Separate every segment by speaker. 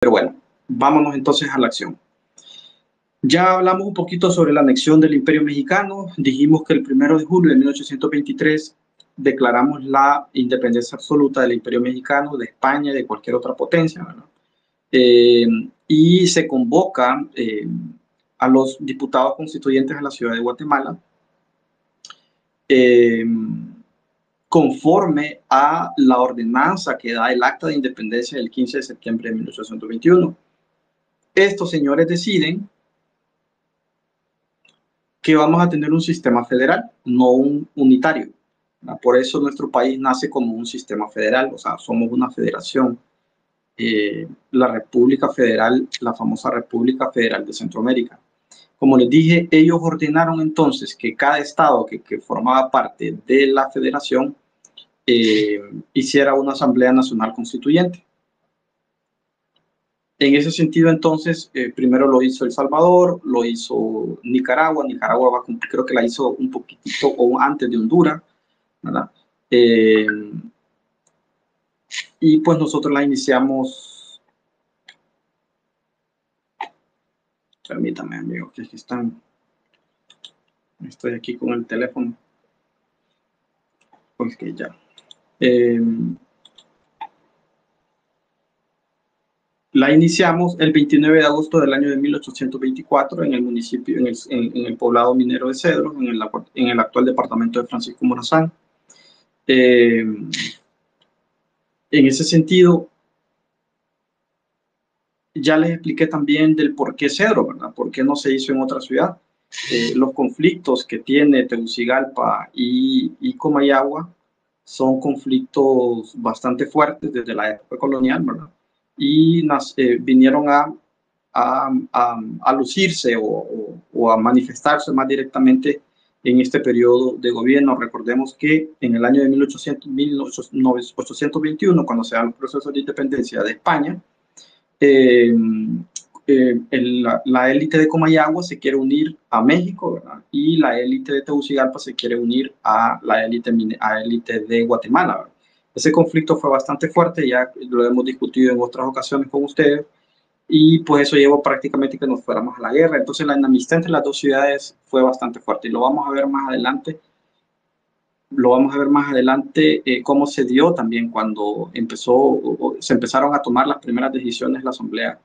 Speaker 1: Pero bueno, vámonos entonces a la acción. Ya hablamos un poquito sobre la anexión del Imperio Mexicano. Dijimos que el 1 de julio de 1823 declaramos la independencia absoluta del Imperio Mexicano, de España y de cualquier otra potencia, ¿verdad? Y se convoca a los diputados constituyentes a la ciudad de Guatemala conforme a la ordenanza que da el acta de independencia del 15 de septiembre de 1821. Estos señores deciden que vamos a tener un sistema federal, no un unitario. Por eso nuestro país nace como un sistema federal, o sea, somos una federación. La República Federal, la famosa República Federal de Centroamérica. Como les dije, ellos ordenaron entonces que cada estado que formaba parte de la federación hiciera una Asamblea Nacional Constituyente. En ese sentido, entonces, primero lo hizo El Salvador, lo hizo Nicaragua. Nicaragua va a cumplir, creo que la hizo un poquitito o antes de Honduras, ¿verdad? Y pues nosotros la iniciamos. Permítame, amigo, que aquí están. Estoy aquí con el teléfono. Pues que ya. La iniciamos el 29 de agosto del año de 1824 en el municipio, en el poblado minero de Cedros, en el actual departamento de Francisco Morazán. En ese sentido, ya les expliqué también del por qué Cedros, ¿verdad? ¿Por qué no se hizo en otra ciudad? Los conflictos que tiene Tegucigalpa y Comayagua son conflictos bastante fuertes desde la época colonial, ¿verdad? Y vinieron a lucirse o a manifestarse más directamente en este periodo de gobierno. Recordemos que en el año de 1821, cuando se dan los procesos de independencia de España, la élite de Comayagua se quiere unir a México, ¿verdad? Y la élite de Tegucigalpa se quiere unir a la élite de Guatemala, ¿verdad? Ese conflicto fue bastante fuerte, ya lo hemos discutido en otras ocasiones con ustedes, y pues eso llevó prácticamente que nos fuéramos a la guerra. Entonces la enemistad entre las dos ciudades fue bastante fuerte, y lo vamos a ver más adelante. Cómo se dio también cuando se empezaron a tomar las primeras decisiones de la Asamblea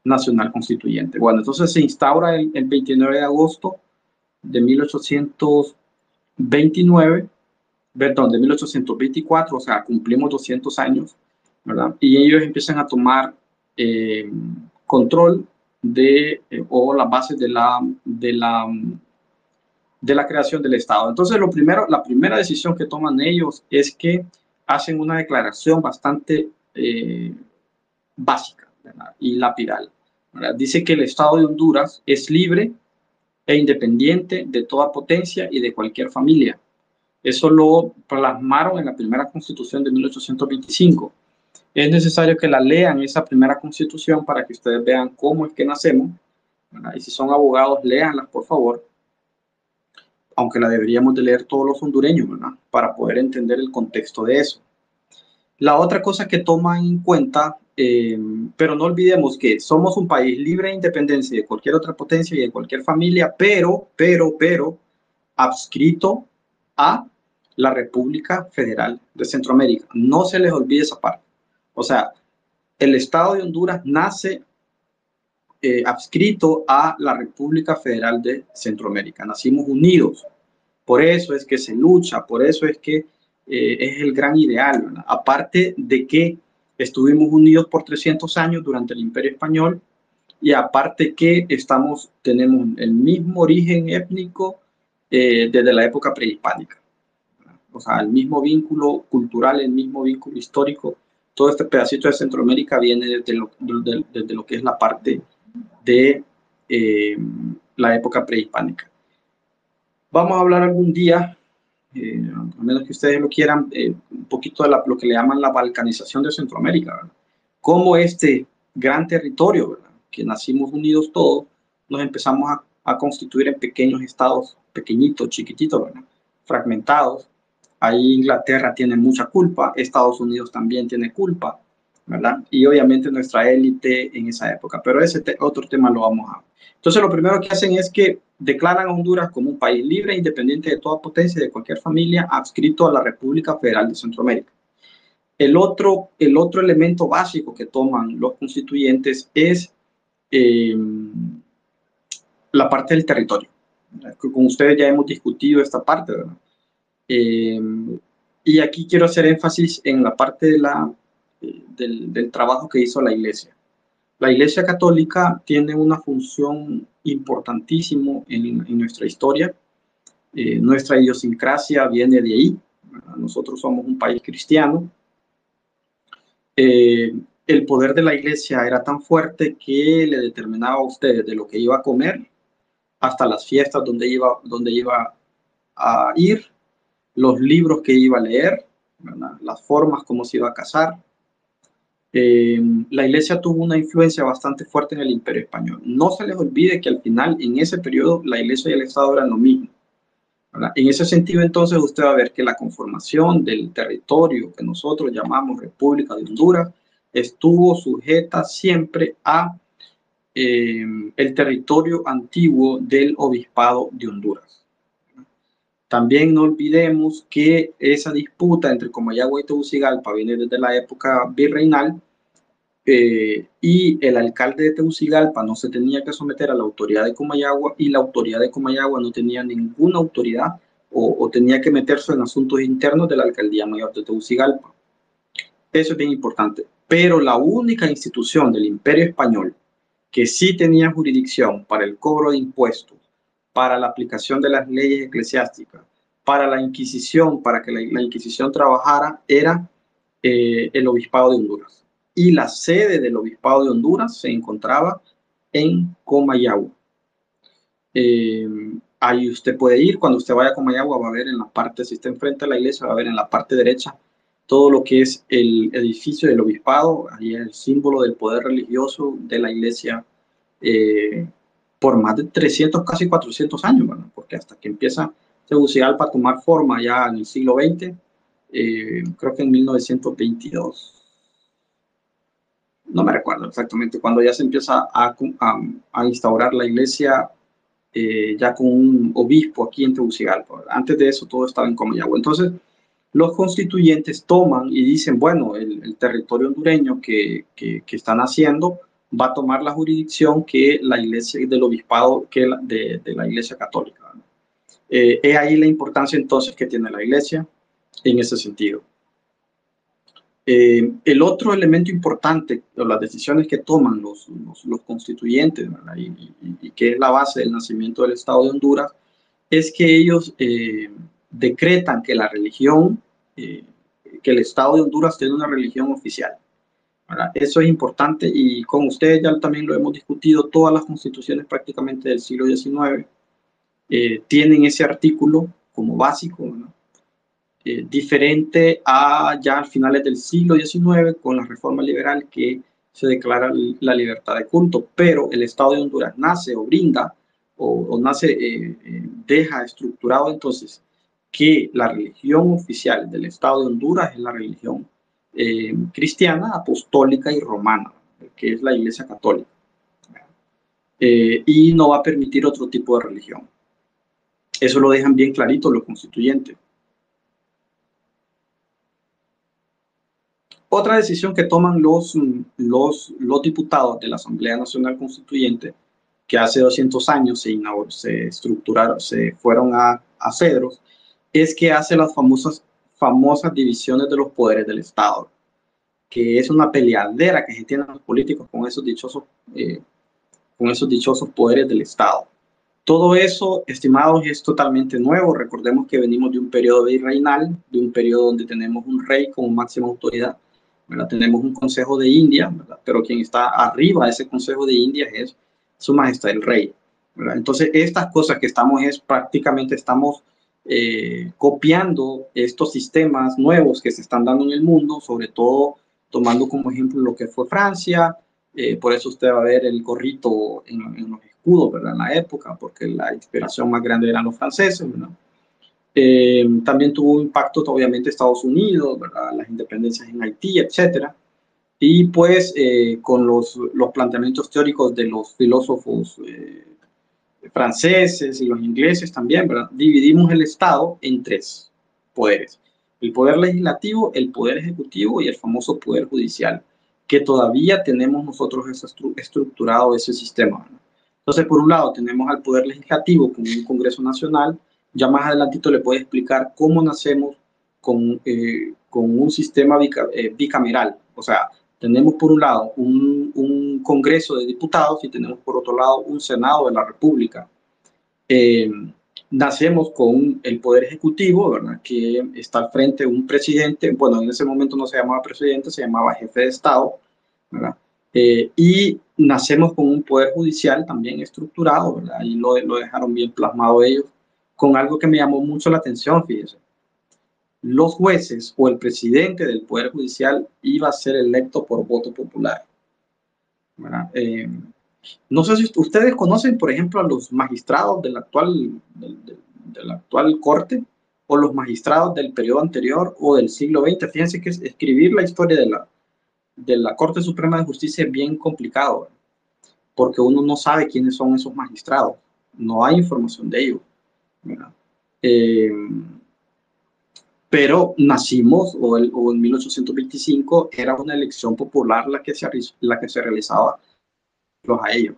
Speaker 1: Nacional Constituyente. Bueno, entonces se instaura el 29 de agosto de 1829, perdón, de 1824, o sea, cumplimos 200 años, ¿verdad? Y ellos empiezan a tomar control o las bases de la creación del Estado. Entonces, la primera decisión que toman ellos es que hacen una declaración bastante básica, ¿verdad? Y lapidaria, ¿verdad? Dice que el Estado de Honduras es libre e independiente de toda potencia y de cualquier familia. Eso lo plasmaron en la primera Constitución de 1825. Es necesario que la lean, esa primera Constitución, para que ustedes vean cómo es que nacemos, ¿verdad? Y si son abogados, léanlas, por favor, aunque la deberíamos de leer todos los hondureños, ¿verdad? Para poder entender el contexto de eso. La otra cosa que toman en cuenta, pero no olvidemos que somos un país libre de independencia de cualquier otra potencia y de cualquier familia, pero, adscrito a la República Federal de Centroamérica. No se les olvide esa parte. O sea, el Estado de Honduras nace adscrito a la República Federal de Centroamérica. Nacimos unidos. Por eso es que se lucha, por eso es que es el gran ideal, ¿verdad? Aparte de que estuvimos unidos por 300 años durante el Imperio Español, y aparte que tenemos el mismo origen étnico desde la época prehispánica, ¿verdad? O sea, el mismo vínculo cultural, el mismo vínculo histórico. Todo este pedacito de Centroamérica viene desde lo que es la parte de la época prehispánica. Vamos a hablar algún día, a menos que ustedes lo quieran, un poquito de lo que le llaman la balcanización de Centroamérica, ¿verdad? Cómo este gran territorio, ¿verdad?, que nacimos unidos todos, nos empezamos a constituir en pequeños estados, pequeñitos, chiquititos, ¿verdad?, fragmentados. Ahí Inglaterra tiene mucha culpa, Estados Unidos también tiene culpa, ¿verdad? Y obviamente nuestra élite en esa época, pero ese otro tema lo vamos a ver. Entonces, lo primero que hacen es que declaran a Honduras como un país libre e independiente de toda potencia y de cualquier familia adscrito a la República Federal de Centroamérica. El otro elemento básico que toman los constituyentes es eh, la parte del territorio. Con ustedes ya hemos discutido esta parte, ¿verdad? Eh, y aquí quiero hacer énfasis en la parte del trabajo que hizo la Iglesia. La Iglesia Católica tiene una función importantísima en nuestra historia. Nuestra idiosincrasia viene de ahí. Nosotros somos un país cristiano. El poder de la Iglesia era tan fuerte que le determinaba a ustedes de lo que iba a comer hasta las fiestas donde iba a ir, los libros que iba a leer, ¿verdad? Las formas como se iba a casar. La Iglesia tuvo una influencia bastante fuerte en el Imperio Español. No se les olvide que al final, en ese periodo, la Iglesia y el Estado eran lo mismo, ¿verdad? En ese sentido, entonces, usted va a ver que la conformación del territorio que nosotros llamamos República de Honduras estuvo sujeta siempre a el territorio antiguo del Obispado de Honduras. También no olvidemos que esa disputa entre Comayagua y Tegucigalpa viene desde la época virreinal, y el alcalde de Tegucigalpa no se tenía que someter a la autoridad de Comayagua, y la autoridad de Comayagua no tenía ninguna autoridad o tenía que meterse en asuntos internos de la alcaldía mayor de Tegucigalpa. Eso es bien importante. Pero la única institución del Imperio Español que sí tenía jurisdicción para el cobro de impuestos, para la aplicación de las leyes eclesiásticas, para la Inquisición, para que la Inquisición trabajara, era el Obispado de Honduras. Y la sede del Obispado de Honduras se encontraba en Comayagua. Ahí usted puede ir, cuando usted vaya a Comayagua va a ver en la parte, si está enfrente de la iglesia, va a ver en la parte derecha todo lo que es el edificio del obispado, ahí es el símbolo del poder religioso de la iglesia, por más de 300, casi 400 años, ¿verdad? Porque hasta que empieza Tegucigalpa a tomar forma ya en el siglo XX, creo que en 1922, no me recuerdo exactamente, cuando ya se empieza a instaurar la iglesia, ya con un obispo aquí en Tegucigalpa, ¿verdad? Antes de eso todo estaba en Comayagua. Entonces, los constituyentes toman y dicen, bueno, el territorio hondureño que están haciendo va a tomar la jurisdicción que la iglesia del obispado, que de la iglesia católica. Es ahí la importancia entonces que tiene la iglesia en ese sentido. El otro elemento importante, o las decisiones que toman los constituyentes, ¿verdad? Y que es la base del nacimiento del Estado de Honduras, es que ellos decretan que la religión, que el Estado de Honduras tiene una religión oficial, ¿verdad? Eso es importante, y con ustedes ya también lo hemos discutido. Todas las constituciones prácticamente del siglo XIX tienen ese artículo como básico, ¿no? Diferente a ya a finales del siglo XIX con la reforma liberal, que se declara la libertad de culto, pero el Estado de Honduras nace o brinda o nace, deja estructurado entonces que la religión oficial del Estado de Honduras es la religión cristiana, apostólica y romana, que es la Iglesia Católica, y no va a permitir otro tipo de religión. Eso lo dejan bien clarito los constituyentes. Otra decisión que toman los diputados de la Asamblea Nacional Constituyente, que hace 200 años se estructuraron, se fueron a Cedros, es que hace las famosas divisiones de los poderes del Estado, que es una peleadera que se tienen los políticos con esos dichosos poderes del Estado. Todo eso, estimados, es totalmente nuevo. Recordemos que venimos de un periodo virreinal, de un periodo donde tenemos un rey como máxima autoridad, ¿verdad? Tenemos un Consejo de Indias, ¿verdad? Pero quien está arriba de ese Consejo de Indias es Su Majestad el Rey, ¿verdad? Entonces, estas cosas que prácticamente estamos copiando estos sistemas nuevos que se están dando en el mundo, sobre todo tomando como ejemplo lo que fue Francia. Por eso usted va a ver el gorrito en los escudos, ¿verdad? En la época, porque la inspiración más grande eran los franceses, ¿verdad? También tuvo impacto obviamente Estados Unidos, ¿verdad? Las independencias en Haití, etcétera. Y pues con los planteamientos teóricos de los filósofos franceses y los ingleses también, ¿verdad? Dividimos el Estado en tres poderes: el poder legislativo, el poder ejecutivo y el famoso poder judicial, que todavía tenemos nosotros estructurado ese sistema, ¿verdad? Entonces, por un lado, tenemos al poder legislativo con un Congreso Nacional. Ya más adelantito le puedo explicar cómo nacemos con un sistema bicameral. O sea, tenemos por un lado un Congreso de Diputados y tenemos por otro lado un Senado de la República. Eh, Nacemos con el Poder Ejecutivo, ¿verdad? Que está al frente de un presidente. Bueno, en ese momento no se llamaba presidente, se llamaba jefe de Estado, ¿verdad? Y nacemos con un Poder Judicial también estructurado, ¿verdad? Ahí lo dejaron bien plasmado ellos, con algo que me llamó mucho la atención, fíjense. Los jueces o el presidente del Poder Judicial iba a ser electo por voto popular, ¿verdad? No sé si ustedes conocen, por ejemplo, a los magistrados de la actual corte o los magistrados del periodo anterior o del siglo XX. Fíjense que escribir la historia de la Corte Suprema de Justicia es bien complicado, ¿verdad? Porque uno no sabe quiénes son esos magistrados, no hay información de ellos, ¿verdad? Eh, pero nacimos, o en 1825 era una elección popular la que se realizaba a ellos.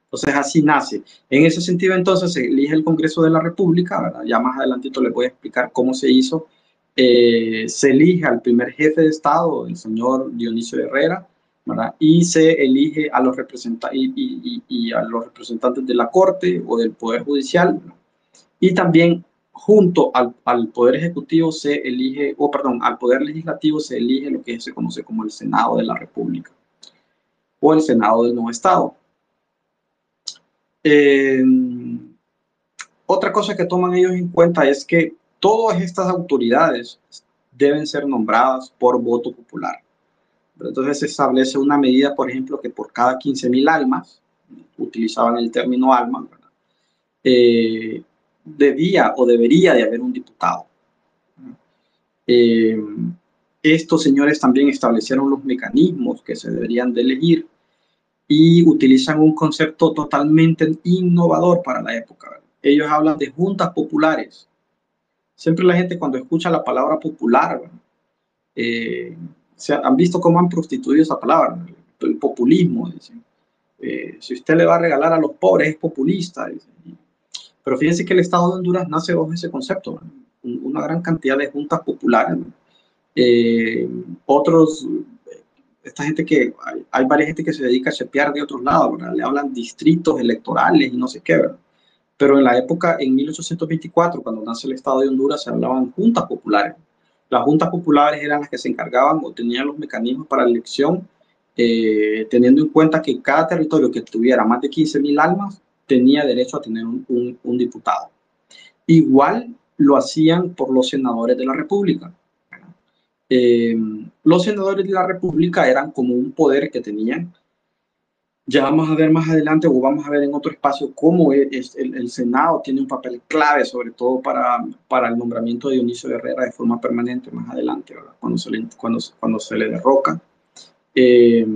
Speaker 1: Entonces así nace. En ese sentido entonces se elige el Congreso de la República, ¿verdad? Ya más adelantito les voy a explicar cómo se hizo. Se elige al primer jefe de Estado, el señor Dionisio Herrera, ¿verdad? Y se elige a los, y a los representantes de la Corte o del Poder Judicial, ¿verdad? Y también junto al Poder Ejecutivo se elige, o perdón, al Poder Legislativo se elige lo que se conoce como el Senado de la República o el Senado del nuevo Estado. Eh, Otra cosa que toman ellos en cuenta es que todas estas autoridades deben ser nombradas por voto popular. Entonces se establece una medida, por ejemplo, que por cada 15.000 almas, utilizaban el término alma, eh, debía o debería de haber un diputado. Eh, Estos señores también establecieron los mecanismos que se deberían de elegir y utilizan un concepto totalmente innovador para la época, ¿verdad? Ellos hablan de juntas populares. Siempre la gente cuando escucha la palabra popular, eh, han visto cómo han prostituido esa palabra, el populismo, dicen. Si usted le va a regalar a los pobres es populista, dicen. Pero fíjense que el Estado de Honduras nace bajo ese concepto, una gran cantidad de juntas populares, ¿no? Eh, Otros, esta gente hay varias gente que se dedica a chepear de otros lados, ¿verdad? Le hablan distritos electorales y no sé qué, ¿verdad? Pero en la época, en 1824, cuando nace el Estado de Honduras, se hablaban juntas populares. Las juntas populares eran las que se encargaban o tenían los mecanismos para la elección, teniendo en cuenta que cada territorio que tuviera más de 15.000 almas tenía derecho a tener un diputado. Igual lo hacían por los senadores de la República. Eh, los senadores de la República eran como un poder que tenían. Ya vamos a ver más adelante o vamos a ver en otro espacio cómo el Senado tiene un papel clave, sobre todo para el nombramiento de Dionisio Herrera de forma permanente más adelante, ¿verdad? Cuando se le derroca. Eh,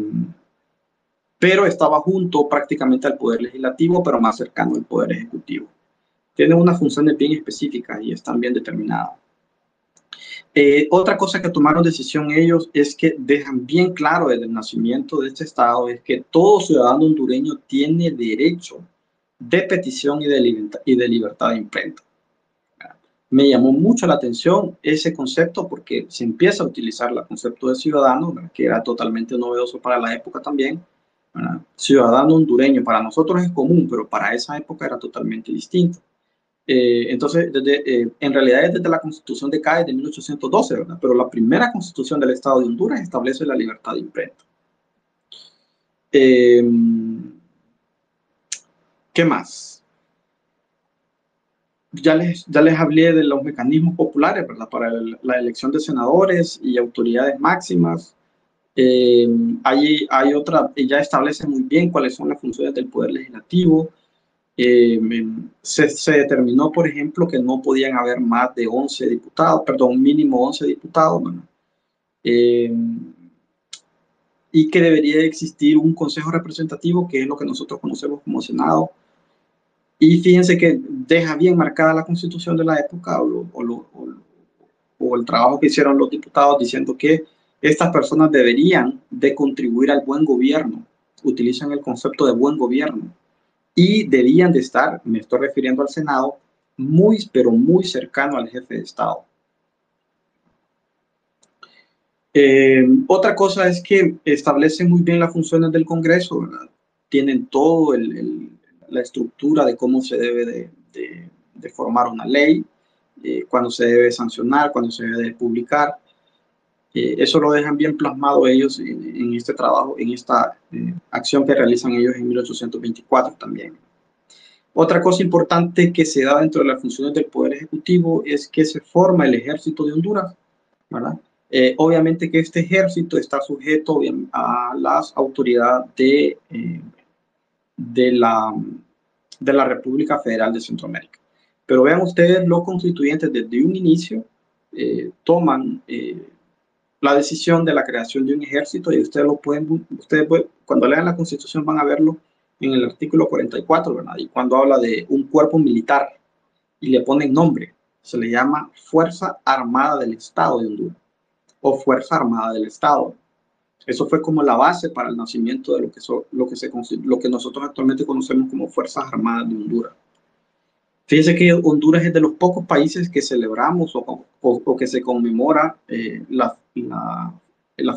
Speaker 1: pero estaba junto prácticamente al Poder Legislativo, pero más cercano al Poder Ejecutivo. Tienen unas funciones bien específicas y están bien determinadas. Otra cosa que tomaron decisión ellos es que dejan bien claro desde el nacimiento de este Estado es que todo ciudadano hondureño tiene derecho de petición y de libertad de imprenta. Me llamó mucho la atención ese concepto porque se empieza a utilizar el concepto de ciudadano, ¿verdad? Que era totalmente novedoso para la época también, ¿verdad? Ciudadano hondureño para nosotros es común, pero para esa época era totalmente distinto. Entonces, en realidad es desde la Constitución de Cádiz de 1812, ¿verdad? Pero la primera Constitución del Estado de Honduras establece la libertad de imprenta. Eh, ¿Qué más? Ya les hablé de los mecanismos populares, ¿verdad? Para la elección de senadores y autoridades máximas. Eh, hay otra, ya establece muy bien cuáles son las funciones del Poder Legislativo. Eh, se determinó, por ejemplo, que no podían haber más de 11 diputados, perdón, mínimo 11 diputados. Bueno, y que debería existir un consejo representativo, que es lo que nosotros conocemos como Senado. Y fíjense que deja bien marcada la constitución de la época o el trabajo que hicieron los diputados diciendo que estas personas deberían de contribuir al buen gobierno, utilizan el concepto de buen gobierno y debían de estar, me estoy refiriendo al Senado, muy, pero muy cercano al jefe de Estado. Otra cosa es que establecen muy bien las funciones del Congreso, ¿verdad? Tienen todo la estructura de cómo se debe de formar una ley, cuándo se debe sancionar, cuándo se debe de publicar. Eso lo dejan bien plasmado ellos en este trabajo, en esta acción que realizan ellos en 1824 también. Otra cosa importante que se da dentro de las funciones del Poder Ejecutivo es que se forma el Ejército de Honduras, ¿verdad? Obviamente que este ejército está sujeto a las autoridades de, la, de la República Federal de Centroamérica. Pero vean ustedes, los constituyentes desde un inicio toman la decisión de la creación de un ejército y ustedes cuando lean la Constitución van a verlo en el artículo 44, ¿verdad? Y cuando habla de un cuerpo militar y le ponen nombre, se le llama Fuerza Armada del Estado de Honduras o Fuerza Armada del Estado. Eso fue como la base para el nacimiento de lo que nosotros actualmente conocemos como Fuerzas Armadas de Honduras. Fíjense que Honduras es de los pocos países que celebramos o que se conmemora la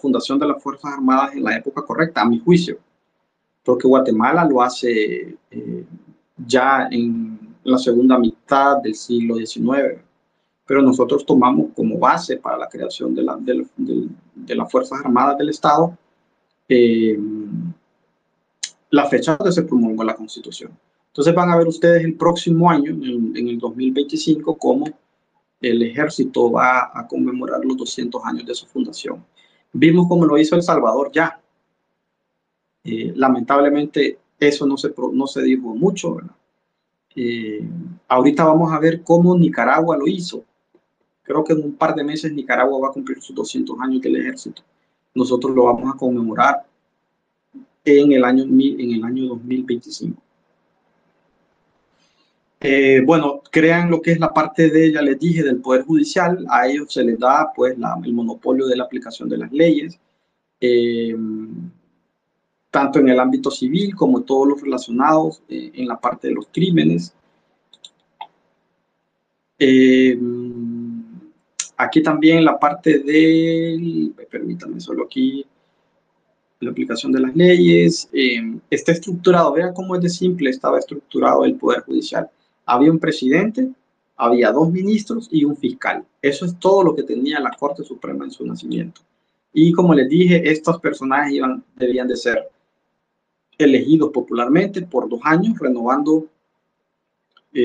Speaker 1: fundación de las Fuerzas Armadas en la época correcta, a mi juicio, porque Guatemala lo hace ya en la segunda mitad del siglo XIX, pero nosotros tomamos como base para la creación de las Fuerzas Armadas del Estado eh, la fecha donde se promulgó la Constitución. Entonces van a ver ustedes el próximo año, en el 2025, cómo el ejército va a conmemorar los 200 años de su fundación. Vimos cómo lo hizo El Salvador ya. Lamentablemente eso no se dijo mucho, ¿verdad? Ahorita vamos a ver cómo Nicaragua lo hizo. Creo que en un par de meses Nicaragua va a cumplir sus 200 años del ejército. Nosotros lo vamos a conmemorar en el año 2025. Bueno, crean lo que es la parte de, ya les dije, del Poder Judicial. A ellos se les da pues el monopolio de la aplicación de las leyes, eh, tanto en el ámbito civil como todos los relacionados en la parte de los crímenes. Eh, Aquí también la parte del, permítanme solo aquí, la aplicación de las leyes, está estructurado, vean cómo es de simple estaba estructurado el Poder Judicial. Había un presidente, había dos ministros y un fiscal. Eso es todo lo que tenía la Corte Suprema en su nacimiento. Y como les dije, estos personajes debían de ser elegidos popularmente por 2 años, renovando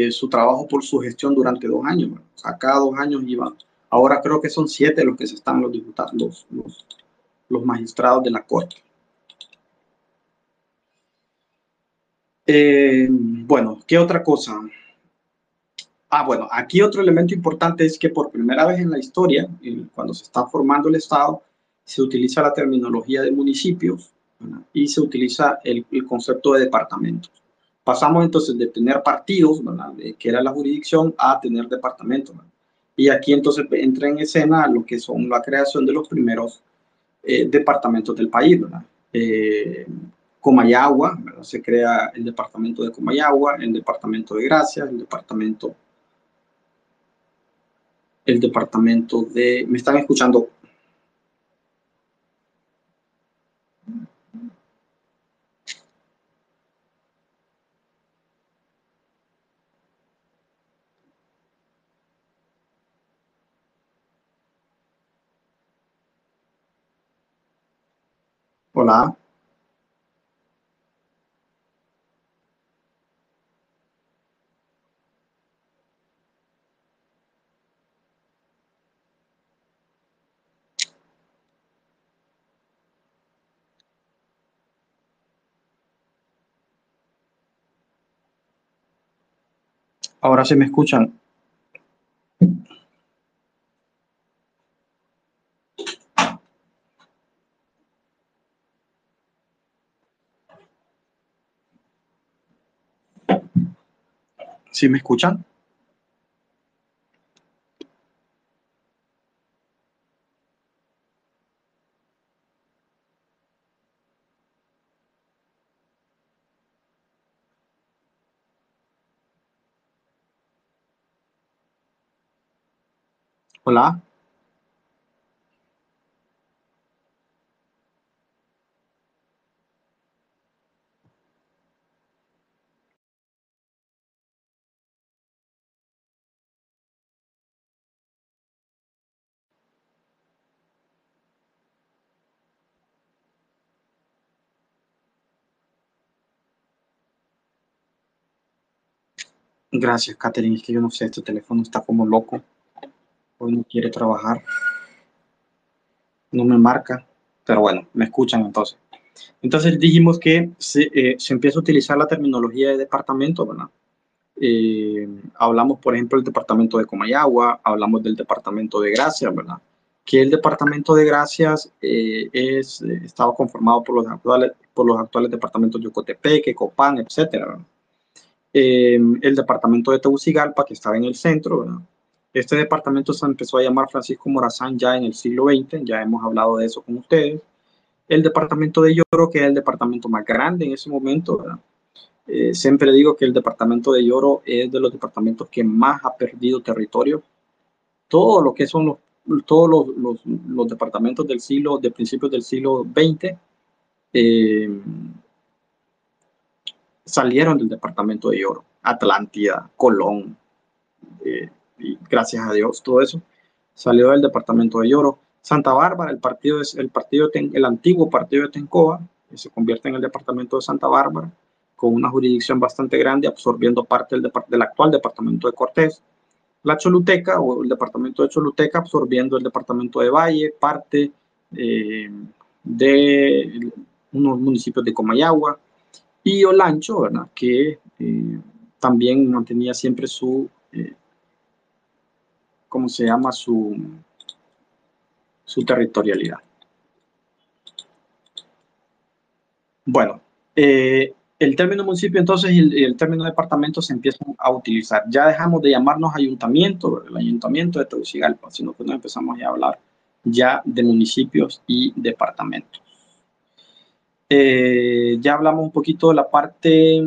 Speaker 1: su trabajo por su gestión durante 2 años. O sea, cada 2 años iban. Ahora creo que son 7 los que se están los diputados, los magistrados de la Corte. Bueno, ¿qué otra cosa? Bueno, aquí otro elemento importante es que por primera vez en la historia, cuando se está formando el Estado, se utiliza la terminología de municipios, ¿verdad? Y se utiliza el concepto de departamentos. Pasamos entonces de tener partidos, ¿verdad? Que era la jurisdicción, a tener departamentos, ¿verdad? Y aquí entonces entra en escena lo que son la creación de los primeros departamentos del país, ¿verdad? Comayagua, ¿verdad? Se crea el departamento de Comayagua, el departamento de Gracia, el departamento de... ¿Me están escuchando? Hola. Ahora se me escuchan. ¿Sí me escuchan? Hola. Gracias, Catherine. Es que yo no sé, este teléfono está como loco. Hoy no quiere trabajar, no me marca. Pero bueno, me escuchan entonces. Entonces dijimos que se empieza a utilizar la terminología de departamento, ¿verdad? Hablamos, por ejemplo, del departamento de Comayagua, hablamos del departamento de Gracias, ¿verdad? Que el departamento de Gracias estaba conformado por los actuales departamentos de Ocotepeque, Copán, etcétera, ¿verdad? El departamento de Tegucigalpa, que estaba en el centro, ¿verdad? Este departamento se empezó a llamar Francisco Morazán ya en el siglo XX, ya hemos hablado de eso con ustedes. El departamento de Lloro, que es el departamento más grande en ese momento, ¿verdad? Siempre digo que el departamento de Lloro es de los departamentos que más ha perdido territorio. Todo lo que son todos los departamentos de principios del siglo XX, eh, salieron del departamento de Lloro. Atlántida, Colón, y gracias a Dios, todo eso salió del departamento de Lloro. Santa Bárbara, el antiguo partido de Tencoba, que se convierte en el departamento de Santa Bárbara, con una jurisdicción bastante grande, absorbiendo parte del actual departamento de Cortés. La Choluteca, o el departamento de Choluteca, absorbiendo el departamento de Valle, parte de unos municipios de Comayagua, y Olancho, ¿verdad? Que también mantenía siempre ¿cómo se llama? Su territorialidad. Bueno, el término municipio entonces y el término departamento se empiezan a utilizar. Ya dejamos de llamarnos ayuntamiento, el ayuntamiento de Tegucigalpa, sino que nos empezamos a hablar ya de municipios y departamentos. Ya hablamos un poquito de la parte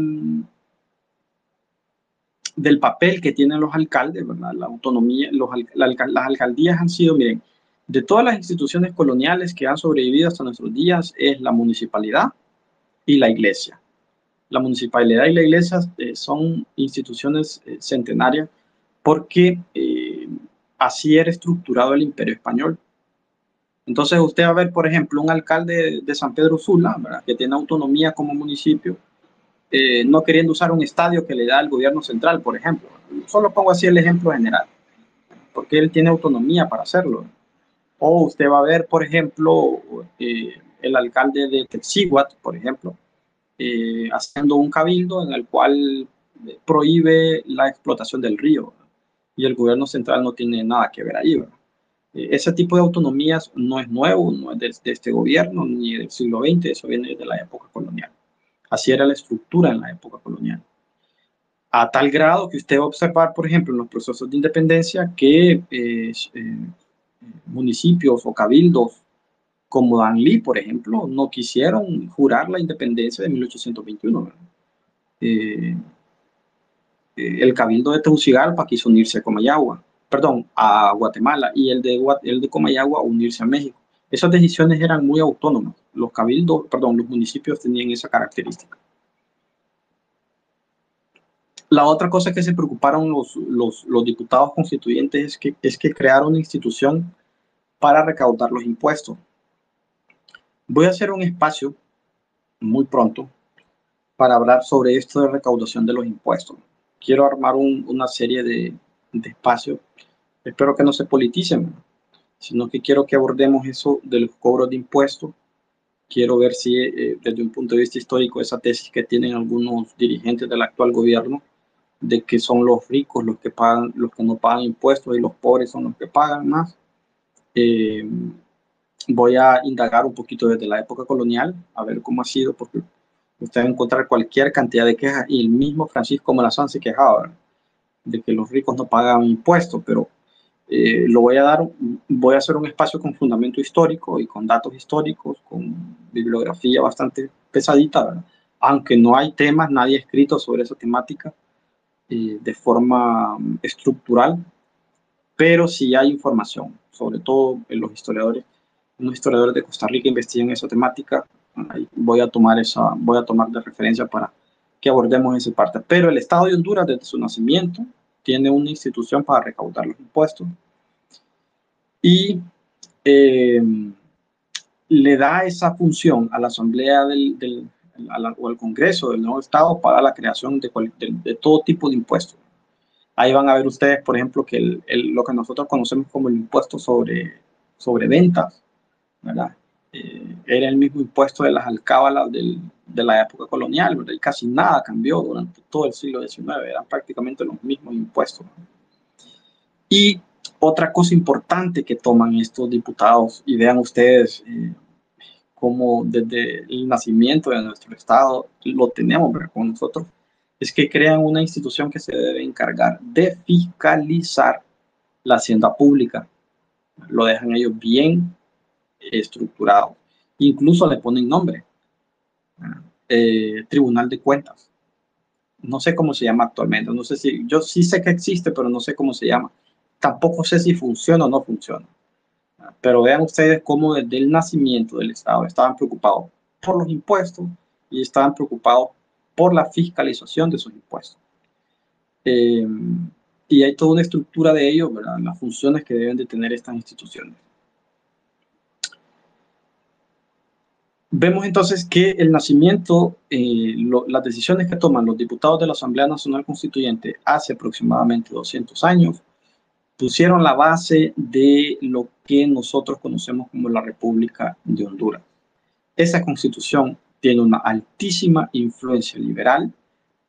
Speaker 1: del papel que tienen los alcaldes, ¿verdad? La autonomía, las alcaldías han sido, miren, de todas las instituciones coloniales que han sobrevivido hasta nuestros días, es la municipalidad y la iglesia. La municipalidad y la iglesia son instituciones centenarias porque así era estructurado el imperio español. Entonces usted va a ver, por ejemplo, un alcalde de San Pedro Sula, ¿verdad? Que tiene autonomía como municipio, no queriendo usar un estadio que le da el gobierno central, por ejemplo. Solo pongo así el ejemplo general, porque él tiene autonomía para hacerlo. O usted va a ver, por ejemplo, el alcalde de Texíhuatl, por ejemplo, haciendo un cabildo en el cual prohíbe la explotación del río, y el gobierno central no tiene nada que ver ahí, ¿verdad? Ese tipo de autonomías no es nuevo, no es de este gobierno ni del siglo XX, eso viene de la época colonial. Así era la estructura en la época colonial. A tal grado que usted va a observar, por ejemplo, en los procesos de independencia, que municipios o cabildos como Danlí, por ejemplo, no quisieron jurar la independencia de 1821. Eh, el cabildo de Tegucigalpa quiso unirse a Comayagua, perdón, a Guatemala, y el de Comayagua unirse a México. Esas decisiones eran muy autónomas. Los cabildos, perdón, los municipios tenían esa característica. La otra cosa que se preocuparon los diputados constituyentes es que crearon una institución para recaudar los impuestos. Voy a hacer un espacio muy pronto para hablar sobre esto de recaudación de los impuestos. Quiero armar una serie de espacios. Espero que no se politicen, sino que quiero que abordemos eso de los cobros de impuestos. Quiero ver si desde un punto de vista histórico esa tesis que tienen algunos dirigentes del actual gobierno de que son los ricos los que pagan, los que no pagan impuestos y los pobres son los que pagan más. Eh, Voy a indagar un poquito desde la época colonial, a ver cómo ha sido, porque usted va a encontrar cualquier cantidad de quejas y el mismo Francisco Morazán se quejaba, ¿verdad? de que los ricos no pagan impuestos, pero voy a hacer un espacio con fundamento histórico y con datos históricos, con bibliografía bastante pesadita, ¿verdad? Aunque no hay temas, nadie ha escrito sobre esa temática de forma estructural, pero sí hay información, sobre todo en los historiadores. Unos historiadores de Costa Rica investigan esa temática. Ahí voy a tomar de referencia para que abordemos esa parte. Pero el Estado de Honduras, desde su nacimiento, tiene una institución para recaudar los impuestos y eh, le da esa función a la Asamblea o al Congreso del nuevo Estado para la creación de todo tipo de impuestos. Ahí van a ver ustedes, por ejemplo, que lo que nosotros conocemos como el impuesto sobre ventas, ¿verdad? Era el mismo impuesto de las alcábalas de la época colonial, ¿verdad? Y casi nada cambió durante todo el siglo XIX, eran prácticamente los mismos impuestos, ¿no? Y otra cosa importante que toman estos diputados, y vean ustedes cómo desde el nacimiento de nuestro Estado lo tenemos, ¿verdad?, con nosotros, es que crean una institución que se debe encargar de fiscalizar la hacienda pública. Lo dejan ellos bien estructurado. Incluso le ponen nombre, Tribunal de Cuentas. No sé cómo se llama actualmente. No sé si, yo sí sé que existe, pero no sé cómo se llama. Tampoco sé si funciona o no funciona. Pero vean ustedes cómo desde el nacimiento del Estado estaban preocupados por los impuestos y estaban preocupados por la fiscalización de esos impuestos. Y hay toda una estructura de ellos, ¿verdad?, las funciones que deben de tener estas instituciones. Vemos entonces que el nacimiento, las decisiones que toman los diputados de la Asamblea Nacional Constituyente hace aproximadamente 200 años, pusieron la base de lo que nosotros conocemos como la República de Honduras. Esa constitución tiene una altísima influencia liberal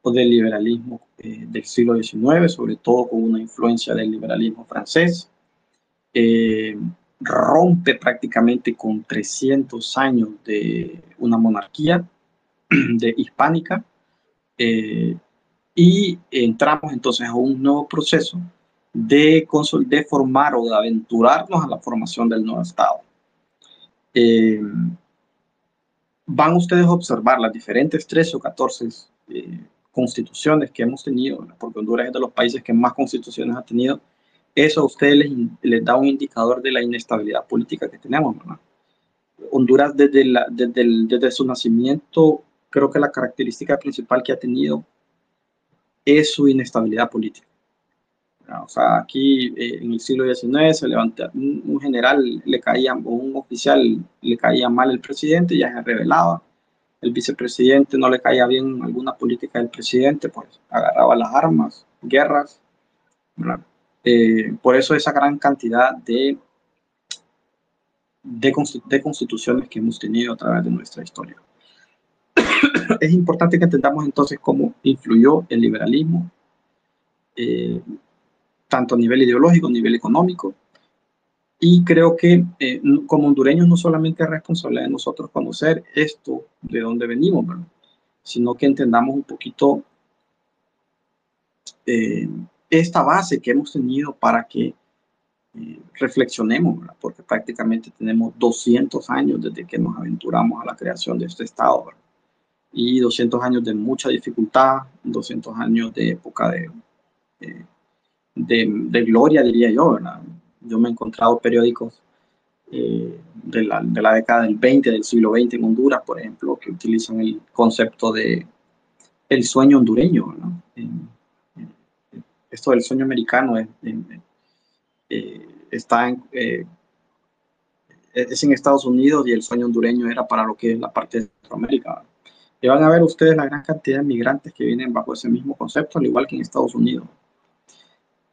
Speaker 1: o del liberalismo del siglo XIX, sobre todo con una influencia del liberalismo francés. Rompe prácticamente con 300 años de una monarquía hispánica, y entramos entonces a un nuevo proceso de formar o de aventurarnos a la formación del nuevo Estado. Van ustedes a observar las diferentes 13 o 14 constituciones que hemos tenido, porque Honduras es de los países que más constituciones ha tenido. Eso a ustedes les da un indicador de la inestabilidad política que tenemos, ¿verdad? Honduras desde su nacimiento, creo que la característica principal que ha tenido es su inestabilidad política. O sea, aquí en el siglo XIX se levanta un general, o un oficial le caía mal el presidente, ya se rebelaba. El vicepresidente no le caía bien alguna política del presidente, pues agarraba las armas, guerras, ¿verdad? Por eso esa gran cantidad de constituciones que hemos tenido a través de nuestra historia. Es importante que entendamos entonces cómo influyó el liberalismo, tanto a nivel ideológico, a nivel económico, y creo que como hondureños no solamente es responsabilidad de nosotros conocer esto, de dónde venimos, ¿verdad?, sino que entendamos un poquito esta base que hemos tenido para que reflexionemos, ¿verdad?, porque prácticamente tenemos 200 años desde que nos aventuramos a la creación de este Estado, ¿verdad?, y 200 años de mucha dificultad, 200 años de época de gloria, diría yo, ¿verdad? Yo me he encontrado periódicos de la década del 20, del siglo XX en Honduras, por ejemplo, que utilizan el concepto de el sueño hondureño, ¿no? Esto del sueño americano es en Estados Unidos, y el sueño hondureño era para lo que es la parte de Centroamérica. Y van a ver ustedes la gran cantidad de migrantes que vienen bajo ese mismo concepto, al igual que en Estados Unidos.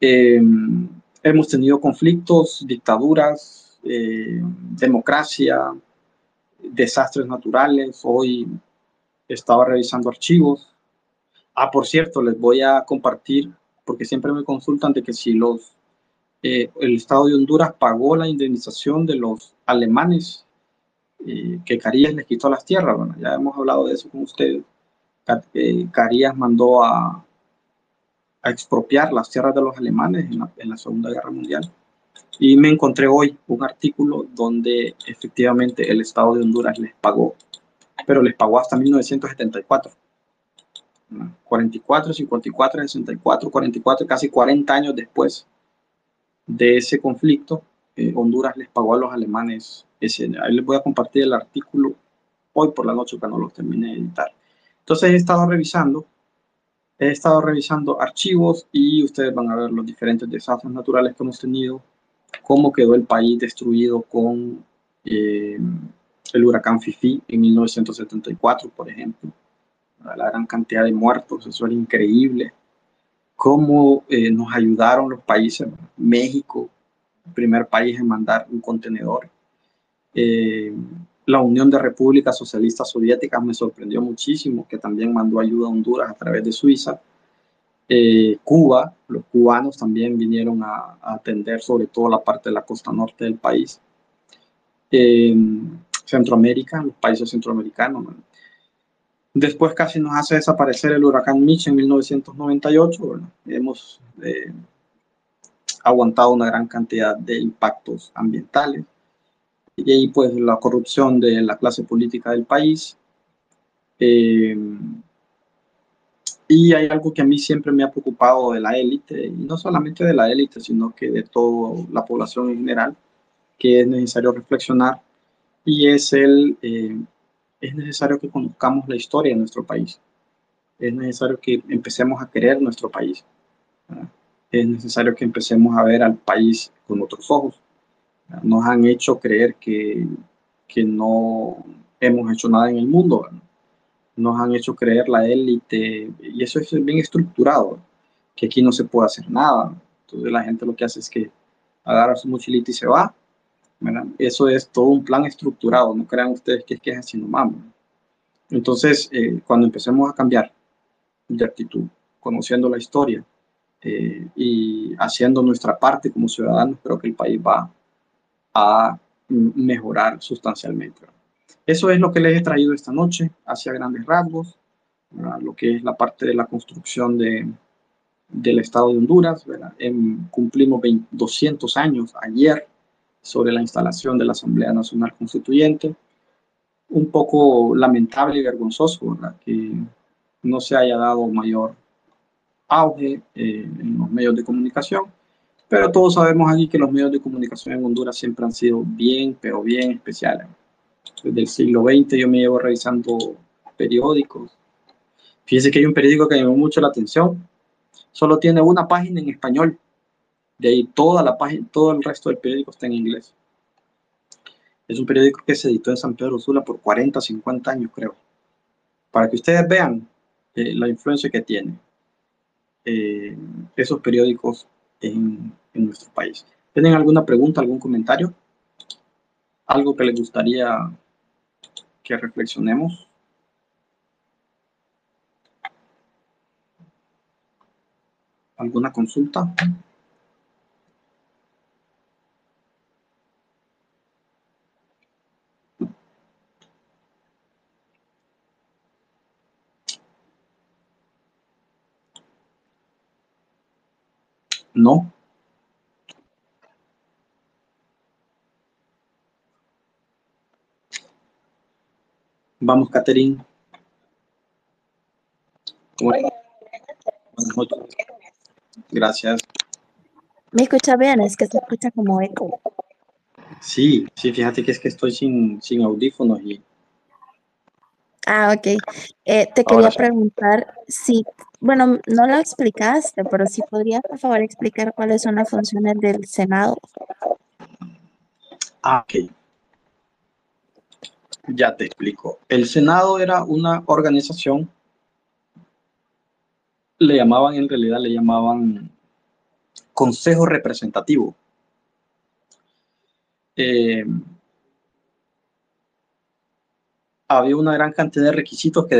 Speaker 1: Hemos tenido conflictos, dictaduras, democracia, desastres naturales. Hoy estaba revisando archivos. Por cierto, les voy a compartir, porque siempre me consultan de que si el Estado de Honduras pagó la indemnización de los alemanes que Carías les quitó las tierras. Bueno, ya hemos hablado de eso con ustedes. Carías mandó a a expropiar las tierras de los alemanes en la Segunda Guerra Mundial. Y me encontré hoy un artículo donde efectivamente el Estado de Honduras les pagó, pero les pagó hasta 1974. 44, 54, 64, 44, casi 40 años después de ese conflicto, Honduras les pagó a los alemanes ahí les voy a compartir el artículo hoy por la noche cuando lo termine de editar. Entonces he estado revisando archivos y ustedes van a ver los diferentes desastres naturales que hemos tenido, cómo quedó el país destruido con el huracán Fifi en 1974, por ejemplo. La gran cantidad de muertos, eso era increíble. Cómo nos ayudaron los países, México, el primer país en mandar un contenedor. La Unión de Repúblicas Socialistas Soviéticas me sorprendió muchísimo, que también mandó ayuda a Honduras a través de Suiza. Cuba, los cubanos también vinieron a atender sobre todo la parte de la costa norte del país. Centroamérica, los países centroamericanos, ¿no? Después casi nos hace desaparecer el huracán Mitch en 1998. Bueno, hemos aguantado una gran cantidad de impactos ambientales. Y ahí pues la corrupción de la clase política del país. Y hay algo que a mí siempre me ha preocupado de la élite, y no solamente de la élite, sino que de toda la población en general, que es necesario reflexionar, y es necesario que conozcamos la historia de nuestro país. Es necesario que empecemos a querer nuestro país. ¿Verdad? Es necesario que empecemos a ver al país con otros ojos. ¿Verdad? Nos han hecho creer que no hemos hecho nada en el mundo. ¿Verdad? Nos han hecho creer la élite, y eso es bien estructurado, que aquí no se puede hacer nada. Entonces la gente lo que hace es que agarra su mochilita y se va. ¿Verdad? Eso es todo un plan estructurado, no crean ustedes que es así nomás. Entonces, cuando empecemos a cambiar de actitud, conociendo la historia y haciendo nuestra parte como ciudadanos, creo que el país va a mejorar sustancialmente. Eso es lo que les he traído esta noche, hacia grandes rasgos, ¿verdad? Lo que es la parte de la construcción del Estado de Honduras. Cumplimos 200 años ayer sobre la instalación de la Asamblea Nacional Constituyente. Un poco lamentable y vergonzoso, ¿verdad? Que no se haya dado mayor auge en los medios de comunicación, pero todos sabemos aquí que los medios de comunicación en Honduras siempre han sido bien, pero bien especiales. Desde el siglo XX yo me llevo revisando periódicos. Fíjense que hay un periódico que me llamó mucho la atención, solo tiene una página en español, de ahí toda la página, todo el resto del periódico está en inglés. Es un periódico que se editó en San Pedro Sula por 40, 50 años, creo, para que ustedes vean la influencia que tiene esos periódicos en nuestro país. ¿Tienen alguna pregunta, algún comentario? ¿Algo que les gustaría que reflexionemos? ¿Alguna consulta? No. Vamos, Catherine. Buenas noches. Gracias.
Speaker 2: ¿Me escucha bien? Es que se escucha como eco.
Speaker 1: Sí, fíjate que es que estoy sin audífonos y
Speaker 2: Ah, ok. Te
Speaker 1: ahora
Speaker 2: quería
Speaker 1: sí.
Speaker 2: preguntar si, bueno, no lo explicaste, pero si podrías, por favor, explicar cuáles son las funciones del Senado.
Speaker 1: Ok. Ya te explico. El Senado era una organización, en realidad le llamaban Consejo Representativo. Había una gran cantidad de requisitos que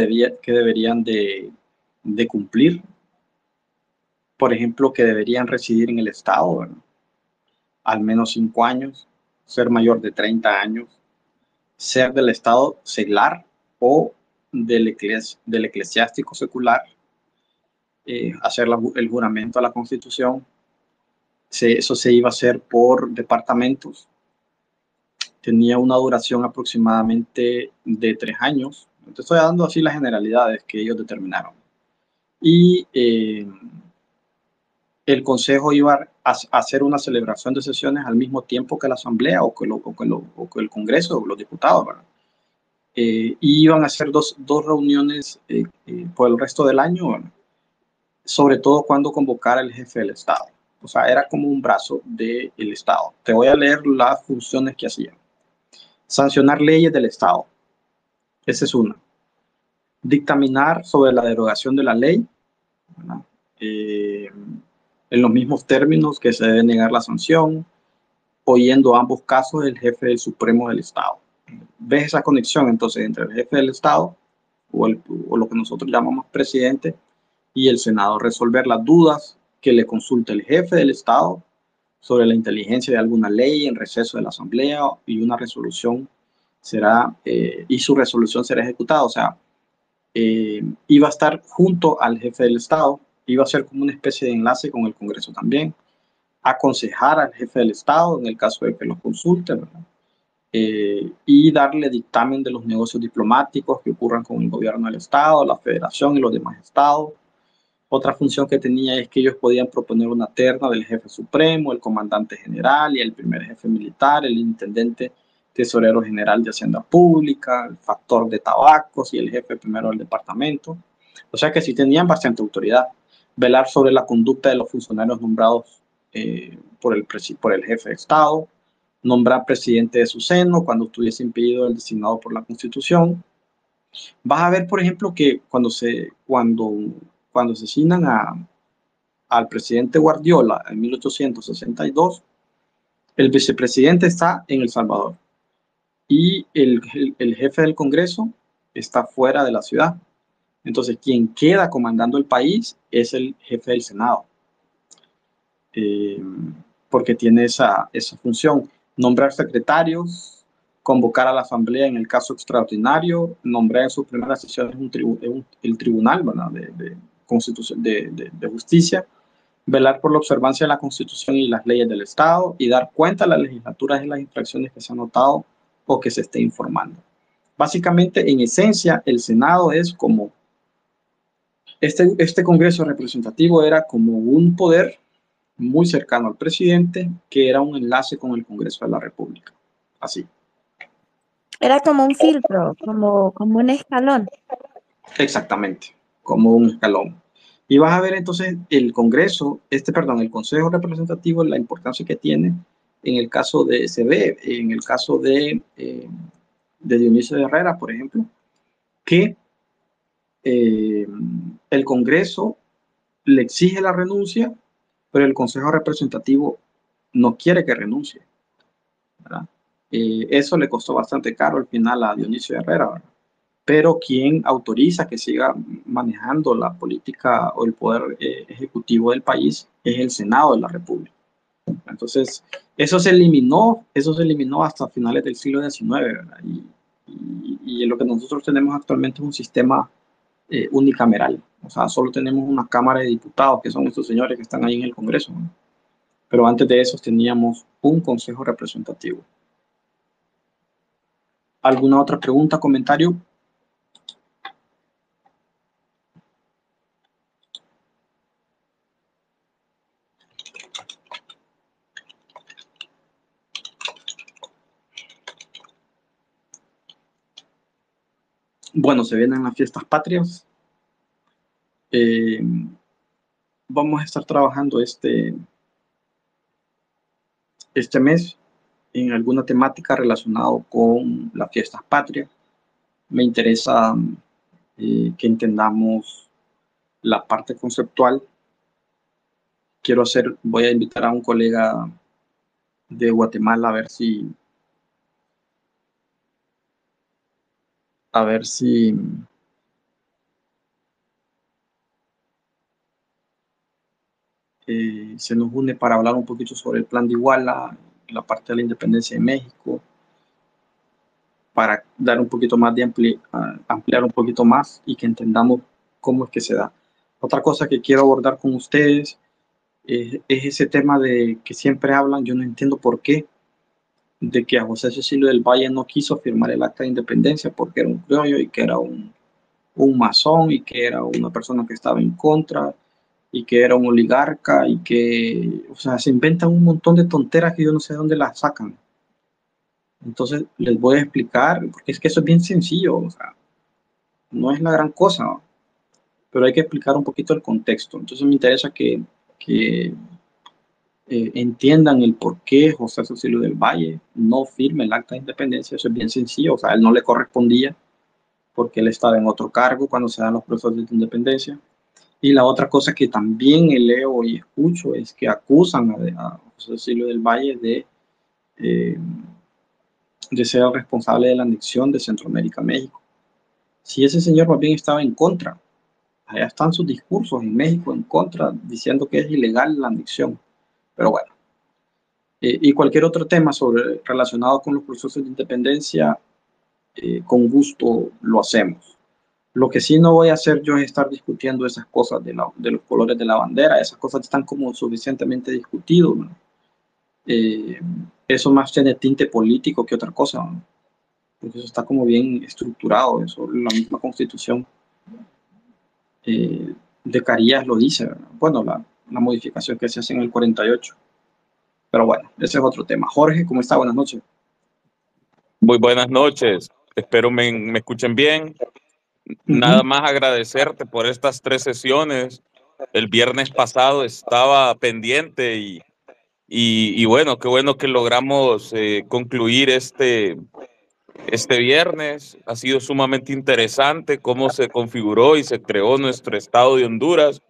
Speaker 1: deberían de cumplir. Por ejemplo, que deberían residir en el Estado, ¿verdad? Al menos 5 años, ser mayor de 30 años, ser del Estado seglar o del eclesiástico secular, hacer el juramento a la Constitución. Eso se iba a hacer por departamentos. Tenía una duración aproximadamente de 3 años. Te estoy dando así las generalidades que ellos determinaron. Y el Consejo iba a hacer una celebración de sesiones al mismo tiempo que la Asamblea o que el Congreso o los diputados, ¿verdad? Y iban a hacer dos reuniones por el resto del año, ¿verdad? Sobre todo cuando convocara el jefe del Estado. O sea, era como un brazo del Estado. Te voy a leer las funciones que hacían. Sancionar leyes del Estado. Esa es una. Dictaminar sobre la derogación de la ley, ¿verdad? En los mismos términos que se debe negar la sanción, oyendo ambos casos el jefe del Supremo del Estado. ¿Ves esa conexión entonces entre el jefe del Estado o lo que nosotros llamamos presidente y el Senado? Resolver las dudas que le consulte el jefe del Estado sobre la inteligencia de alguna ley en receso de la Asamblea y una resolución será, y su resolución será ejecutada. O sea, iba a estar junto al jefe del Estado, iba a ser como una especie de enlace con el Congreso también, aconsejar al jefe del Estado en el caso de que lo consulte, ¿verdad? Y darle dictamen de los negocios diplomáticos que ocurran con el gobierno del Estado, la Federación y los demás estados. Otra función que tenía es que ellos podían proponer una terna del jefe supremo, el comandante general y el primer jefe militar, el intendente tesorero general de Hacienda Pública, el factor de tabacos y el jefe primero del departamento. O sea que sí tenían bastante autoridad. Velar sobre la conducta de los funcionarios nombrados por el jefe de Estado, nombrar presidente de su seno cuando estuviese impedido el designado por la Constitución. Vas a ver, por ejemplo, que cuando asesinan al presidente Guardiola en 1862, el vicepresidente está en El Salvador y el jefe del Congreso está fuera de la ciudad. Entonces, quien queda comandando el país es el jefe del Senado, porque tiene esa función. Nombrar secretarios, convocar a la Asamblea en el caso extraordinario, nombrar en sus primeras sesiones el tribunal, ¿verdad? de justicia, velar por la observancia de la Constitución y las leyes del Estado y dar cuenta a las legislaturas de las infracciones que se han notado o que se esté informando. Básicamente, en esencia, el Senado es como este Congreso representativo era como un poder muy cercano al presidente que era un enlace con el Congreso de la República. Así.
Speaker 2: Era como un filtro, como un escalón.
Speaker 1: Exactamente, como un escalón. Y vas a ver entonces el Congreso, el Consejo Representativo, la importancia que tiene en el caso de, se ve en el caso de Dionisio de Herrera, por ejemplo, que el Congreso le exige la renuncia, pero el Consejo Representativo no quiere que renuncie, ¿verdad? Eso le costó bastante caro al final a Dionisio de Herrera, ¿verdad? Pero quien autoriza que siga manejando la política o el poder ejecutivo del país es el Senado de la República. Entonces, eso se eliminó hasta finales del siglo XIX, ¿verdad? Y lo que nosotros tenemos actualmente es un sistema unicameral. O sea, solo tenemos una Cámara de Diputados, que son estos señores que están ahí en el Congreso, ¿no? Pero antes de eso teníamos un Consejo Representativo. ¿Alguna otra pregunta, comentario? Bueno, se vienen las fiestas patrias. Vamos a estar trabajando este mes en alguna temática relacionada con las fiestas patrias. Me interesa que entendamos la parte conceptual. Voy a invitar a un colega de Guatemala a ver si se nos une para hablar un poquito sobre el plan de Iguala, la parte de la independencia de México, para dar un poquito más de ampliar un poquito más y que entendamos cómo es que se da. Otra cosa que quiero abordar con ustedes es ese tema de que siempre hablan, yo no entiendo por qué, de que a José Cecilio del Valle no quiso firmar el acta de independencia porque era un criollo y que era un masón y que era una persona que estaba en contra y que era un oligarca y que, o sea, se inventan un montón de tonteras que yo no sé de dónde las sacan. Entonces les voy a explicar, porque es que eso es bien sencillo, o sea, no es la gran cosa, ¿no? Pero hay que explicar un poquito el contexto. Entonces me interesa que entiendan el por qué José Cecilio del Valle no firma el acta de independencia. Eso es bien sencillo, o sea, a él no le correspondía porque él estaba en otro cargo cuando se dan los procesos de independencia. Y la otra cosa que también leo y escucho es que acusan a José Cecilio del Valle eh, de ser el responsable de la anexión de Centroamérica a México. Si ese señor más bien estaba en contra, allá están sus discursos en México en contra, diciendo que es ilegal la anexión. Pero bueno, y cualquier otro tema relacionado con los procesos de independencia, con gusto lo hacemos. Lo que sí no voy a hacer yo es estar discutiendo esas cosas de los colores de la bandera, esas cosas están como suficientemente discutidos, ¿no? Eh, Eso más tiene tinte político que otra cosa, ¿no? Porque eso está como bien estructurado, eso la misma constitución de Carías lo dice, ¿verdad? Bueno, la modificación que se hace en el 48. Pero bueno, ese es otro tema. Jorge, ¿cómo está? Buenas noches.
Speaker 3: Muy buenas noches, espero me escuchen bien. Nada
Speaker 1: Ujú.
Speaker 3: más agradecerte por estas 3 sesiones. El viernes pasado estaba pendiente y bueno, qué bueno que logramos concluir este viernes. Ha sido sumamente interesante cómo se configuró y se creó nuestro estado de Honduras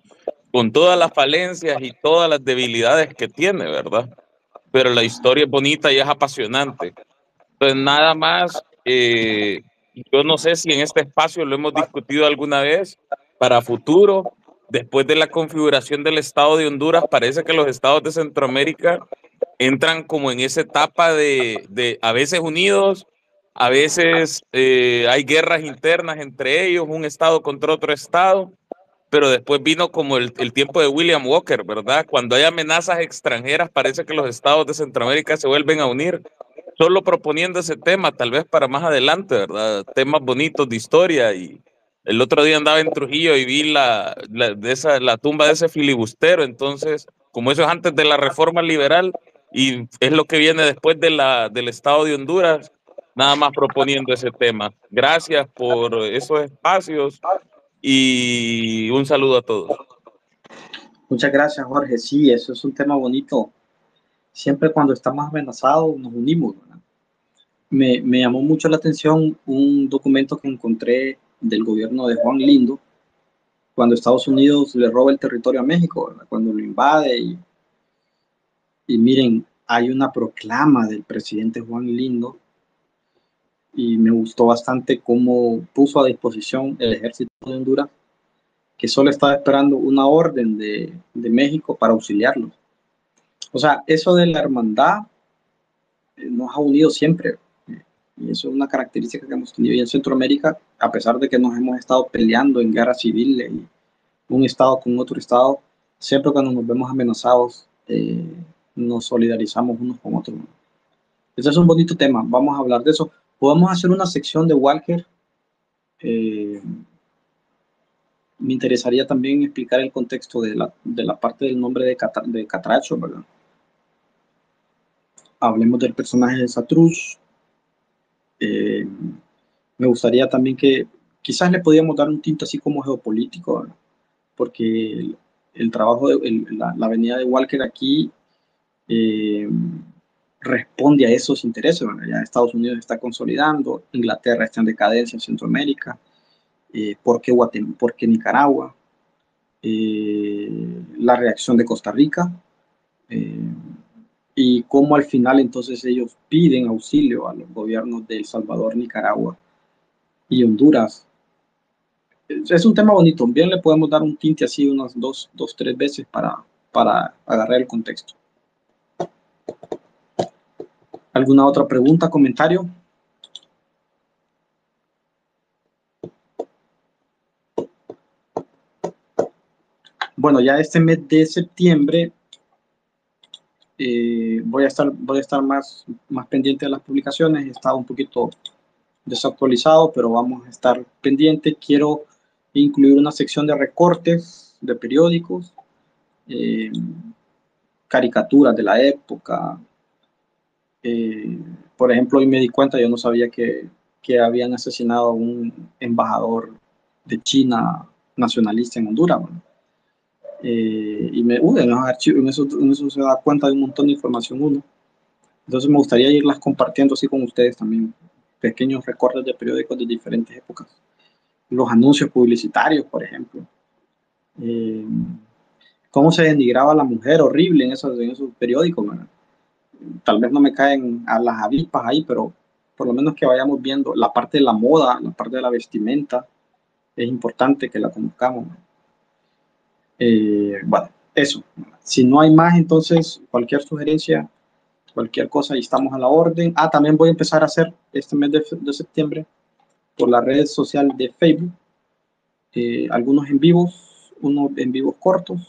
Speaker 3: con todas las falencias y todas las debilidades que tiene, ¿verdad? Pero la historia es bonita y es apasionante. Pues nada más, yo no sé si en este espacio lo hemos discutido alguna vez para futuro. Después de la configuración del Estado de Honduras, parece que los estados de Centroamérica entran como en esa etapa de a veces unidos, a veces hay guerras internas entre ellos, un estado contra otro estado, pero después vino como el tiempo de William Walker, ¿verdad? Cuando hay amenazas extranjeras, parece que los estados de Centroamérica se vuelven a unir, solo proponiendo ese tema, tal vez para más adelante, ¿verdad? Temas bonitos de historia. Y el otro día andaba en Trujillo y vi la tumba de ese filibustero, entonces, como eso es antes de la reforma liberal y es lo que viene después del Estado de Honduras, nada más proponiendo ese tema. Gracias por esos espacios y un saludo a todos.
Speaker 1: Muchas gracias, Jorge. Sí, eso es un tema bonito. Siempre cuando estamos amenazados nos unimos, ¿verdad? Me llamó mucho la atención un documento que encontré del gobierno de Juan Lindo cuando Estados Unidos le roba el territorio a México, ¿verdad? Cuando lo invade y miren, hay una proclama del presidente Juan Lindo y me gustó bastante cómo puso a disposición el ejército de Honduras, que solo estaba esperando una orden de México para auxiliarlos. O sea, eso de la hermandad nos ha unido siempre. Y eso es una característica que hemos tenido en Centroamérica, a pesar de que nos hemos estado peleando en guerra civil, en un estado con otro estado, siempre cuando nos vemos amenazados, nos solidarizamos unos con otros. Ese es un bonito tema, vamos a hablar de eso. Podemos hacer una sección de Walker. Eh, Me interesaría también explicar el contexto de la parte del nombre de Catracho, ¿verdad? Hablemos del personaje de Satrús. Eh, Me gustaría también que quizás le podíamos dar un tinte así como geopolítico, ¿verdad? Porque el trabajo, la venida de Walker aquí eh, responde a esos intereses, ¿verdad? Ya Estados Unidos está consolidando, Inglaterra está en decadencia en Centroamérica, ¿por qué Nicaragua? La reacción de Costa Rica, eh, y cómo al final entonces ellos piden auxilio a los gobiernos de El Salvador, Nicaragua y Honduras. Es un tema bonito, bien le podemos dar un tinte así unas tres veces para agarrar el contexto. ¿Alguna otra pregunta, comentario? Bueno, ya este mes de septiembre voy a estar más pendiente de las publicaciones. He estado un poquito desactualizado, pero vamos a estar pendiente. Quiero incluir una sección de recortes de periódicos, eh, caricaturas de la época. Por ejemplo, hoy me di cuenta, yo no sabía que habían asesinado a un embajador de China nacionalista en Honduras. Bueno. Y en los archivos, en eso se da cuenta de un montón de información uno. Entonces me gustaría irlas compartiendo así con ustedes también, pequeños recortes de periódicos de diferentes épocas. Los anuncios publicitarios, por ejemplo. Cómo se denigraba a la mujer, horrible en esos periódicos. ¿Verdad? Tal vez no me caen a las avispas ahí, pero por lo menos que vayamos viendo la parte de la moda, la parte de la vestimenta, es importante que la conozcamos. Bueno, eso. Si no hay más, entonces cualquier sugerencia, cualquier cosa, y estamos a la orden. También voy a empezar a hacer este mes de septiembre por la red social de Facebook algunos en vivos, unos en vivos cortos,